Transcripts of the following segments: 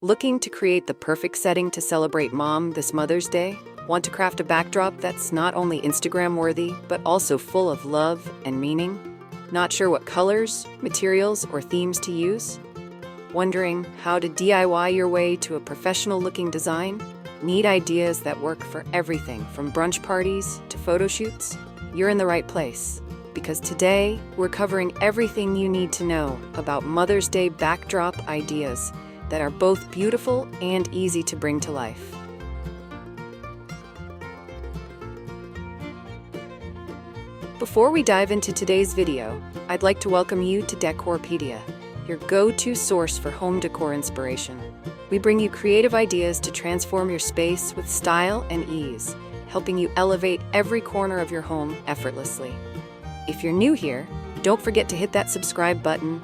Looking to create the perfect setting to celebrate Mom this Mother's Day? Want to craft a backdrop that's not only Instagram-worthy, but also full of love and meaning? Not sure what colors, materials, or themes to use? Wondering how to DIY your way to a professional-looking design? Need ideas that work for everything from brunch parties to photo shoots? You're in the right place, because today we're covering everything you need to know about Mother's Day backdrop ideas that are both beautiful and easy to bring to life. Before we dive into today's video, I'd like to welcome you to Decorpediya, your go-to source for home decor inspiration. We bring you creative ideas to transform your space with style and ease, helping you elevate every corner of your home effortlessly. If you're new here, don't forget to hit that subscribe button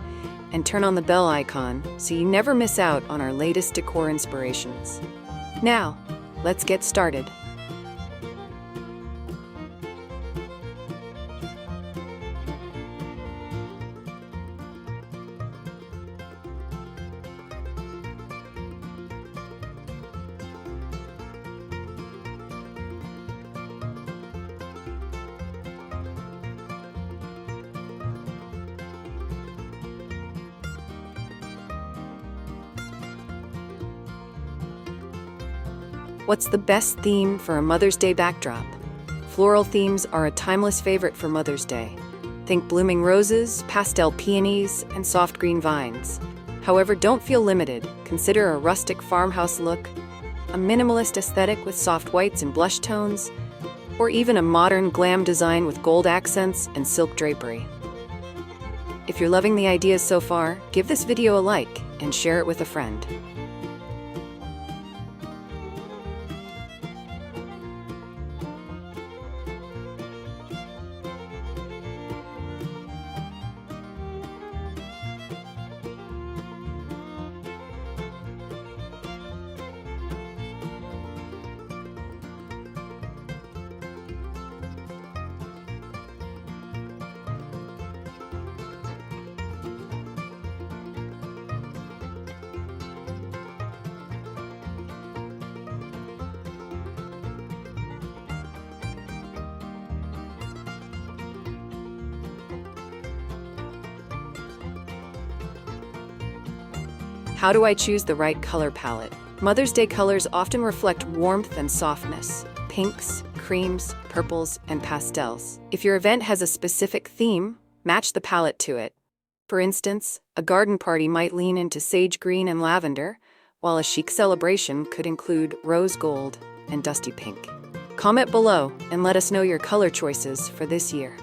and turn on the bell icon so you never miss out on our latest decor inspirations. Now, let's get started. What's the best theme for a Mother's Day backdrop? Floral themes are a timeless favorite for Mother's Day. Think blooming roses, pastel peonies, and soft green vines. However, don't feel limited. Consider a rustic farmhouse look, a minimalist aesthetic with soft whites and blush tones, or even a modern glam design with gold accents and silk drapery. If you're loving the ideas so far, give this video a like and share it with a friend. How do I choose the right color palette? Mother's Day colors often reflect warmth and softness: pinks, creams, purples, and pastels. If your event has a specific theme, match the palette to it. For instance, a garden party might lean into sage green and lavender, while a chic celebration could include rose gold and dusty pink. Comment below and let us know your color choices for this year.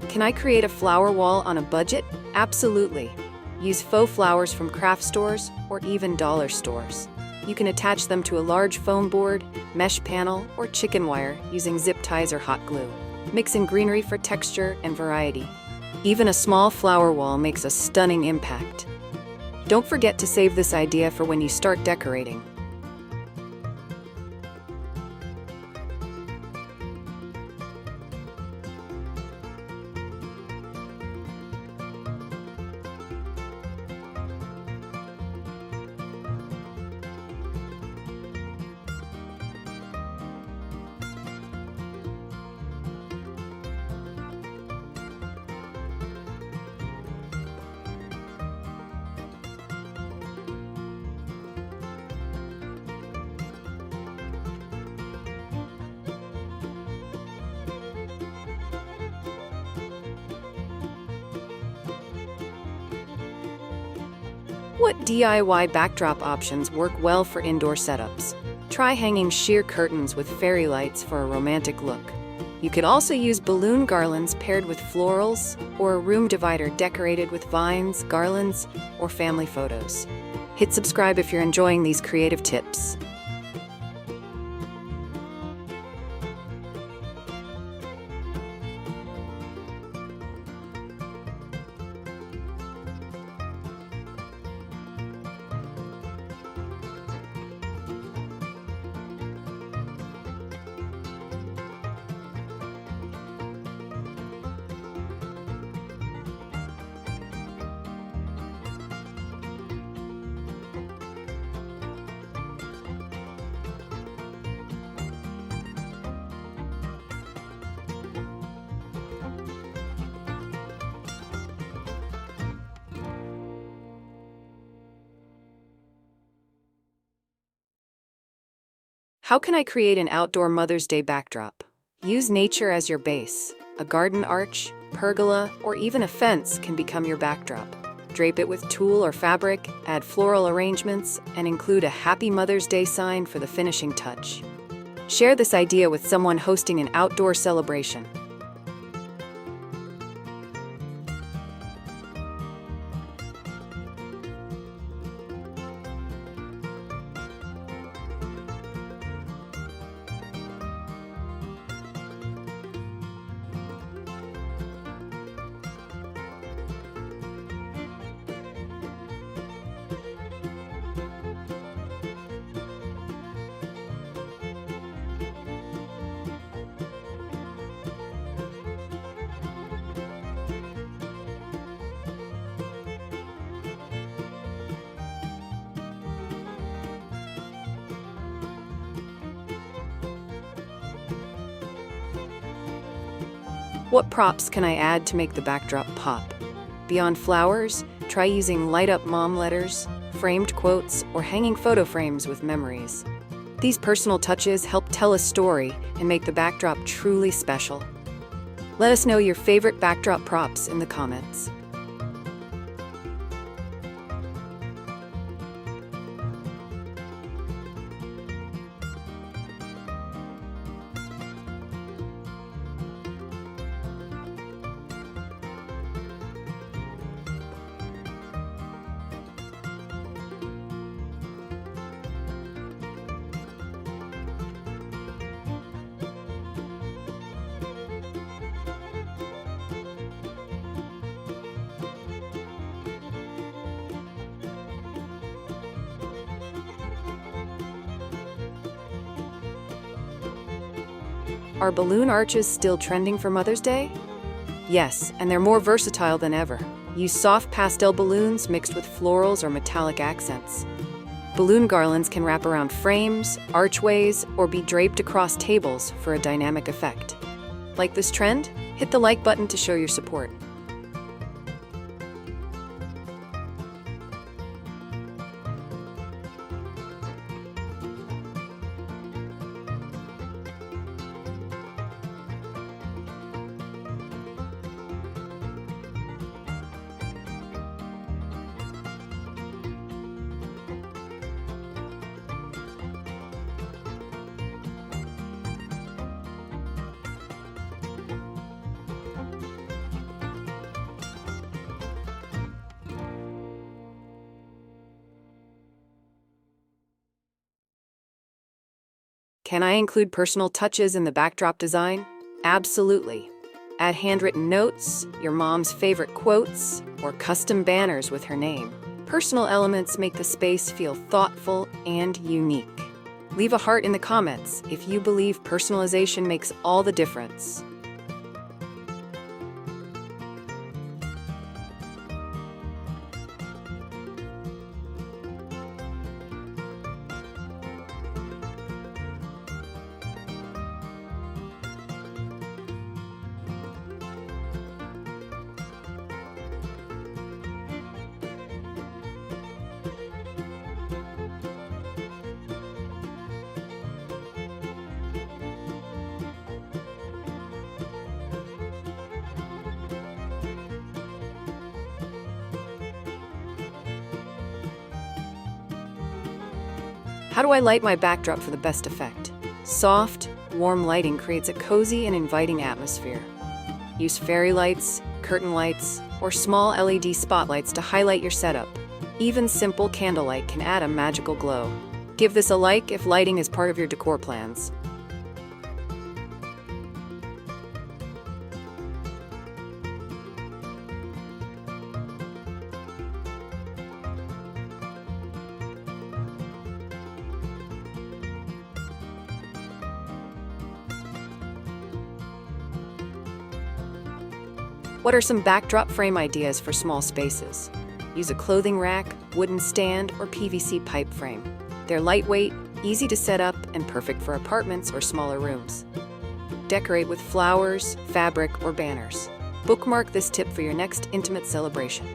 Can I create a flower wall on a budget? Absolutely. Use faux flowers from craft stores or even dollar stores. You can attach them to a large foam board, mesh panel, or chicken wire using zip ties or hot glue. Mix in greenery for texture and variety. Even a small flower wall makes a stunning impact. Don't forget to save this idea for when you start decorating. What DIY backdrop options work well for indoor setups? Try hanging sheer curtains with fairy lights for a romantic look. You could also use balloon garlands paired with florals, or a room divider decorated with vines, garlands, or family photos. Hit subscribe if you're enjoying these creative tips. How can I create an outdoor Mother's Day backdrop? Use nature as your base. A garden arch, pergola, or even a fence can become your backdrop. Drape it with tulle or fabric, add floral arrangements, and include a Happy Mother's Day sign for the finishing touch. Share this idea with someone hosting an outdoor celebration. What props can I add to make the backdrop pop? Beyond flowers, try using light-up mom letters, framed quotes, or hanging photo frames with memories. These personal touches help tell a story and make the backdrop truly special. Let us know your favorite backdrop props in the comments. Are balloon arches still trending for Mother's Day? Yes, and they're more versatile than ever. Use soft pastel balloons mixed with florals or metallic accents. Balloon garlands can wrap around frames, archways, or be draped across tables for a dynamic effect. Like this trend? Hit the like button to show your support. Can I include personal touches in the backdrop design? Absolutely. Add handwritten notes, your mom's favorite quotes, or custom banners with her name. Personal elements make the space feel thoughtful and unique. Leave a heart in the comments if you believe personalization makes all the difference. How do I light my backdrop for the best effect? Soft, warm lighting creates a cozy and inviting atmosphere. Use fairy lights, curtain lights, or small LED spotlights to highlight your setup. Even simple candlelight can add a magical glow. Give this a like if lighting is part of your decor plans. What are some backdrop frame ideas for small spaces? Use a clothing rack, wooden stand, or PVC pipe frame. They're lightweight, easy to set up, and perfect for apartments or smaller rooms. Decorate with flowers, fabric, or banners. Bookmark this tip for your next intimate celebration.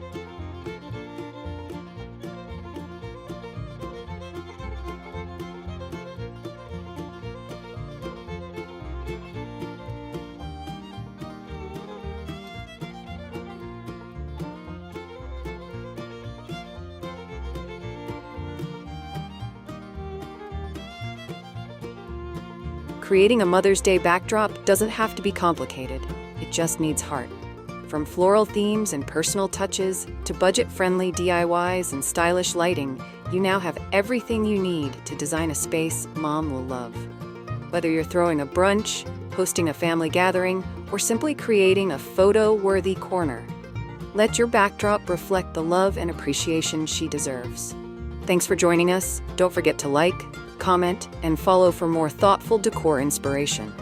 Creating a Mother's Day backdrop doesn't have to be complicated. It just needs heart. From floral themes and personal touches to budget-friendly DIYs and stylish lighting, you now have everything you need to design a space Mom will love. Whether you're throwing a brunch, hosting a family gathering, or simply creating a photo-worthy corner, let your backdrop reflect the love and appreciation she deserves. Thanks for joining us. Don't forget to like, comment, and follow for more thoughtful decor inspiration.